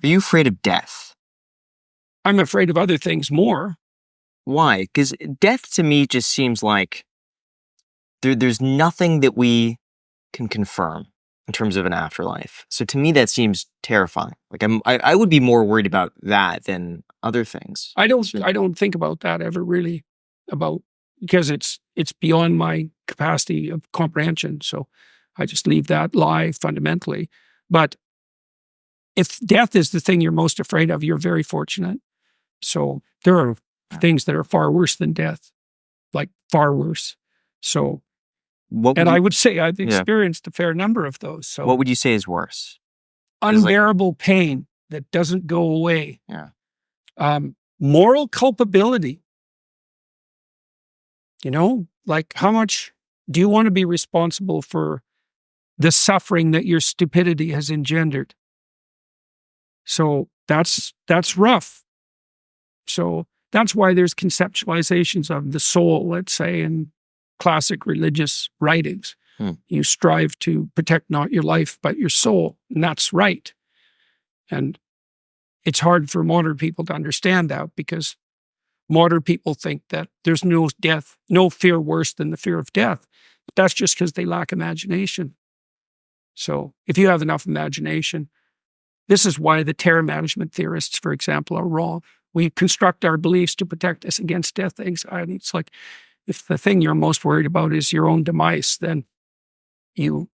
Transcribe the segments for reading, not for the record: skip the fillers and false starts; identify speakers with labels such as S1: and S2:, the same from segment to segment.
S1: Are you afraid of death?
S2: I'm afraid of other things more.
S1: Why? Because death to me just seems like there's nothing that we can confirm in terms of an afterlife. So to me, that seems terrifying. Like I would be more worried about that than other things.
S2: I don't think about that ever really, because it's beyond my capacity of comprehension. So I just leave that lie fundamentally. But if death is the thing you're most afraid of, you're very fortunate. So there are things that are far worse than death, like far worse. So, I would say I've experienced a fair number of those. So
S1: what would you say is worse?
S2: Unbearable pain that doesn't go away.
S1: Yeah.
S2: Moral culpability. Like how much do you want to be responsible for the suffering that your stupidity has engendered? So that's rough. So that's why there's conceptualizations of the soul, let's say, in classic religious writings. You strive to protect not your life, but your soul. And that's right. And it's hard for modern people to understand that because modern people think that there's no death, no fear worse than the fear of death. But that's just because they lack imagination. So if you have enough imagination, this is why the terror management theorists, for example, are wrong. We construct our beliefs to protect us against death anxiety. It's like if the thing you're most worried about is your own demise, then you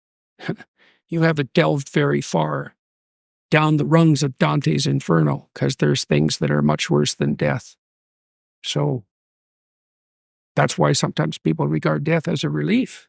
S2: haven't delved very far down the rungs of Dante's Inferno, because there's things that are much worse than death. So that's why sometimes people regard death as a relief.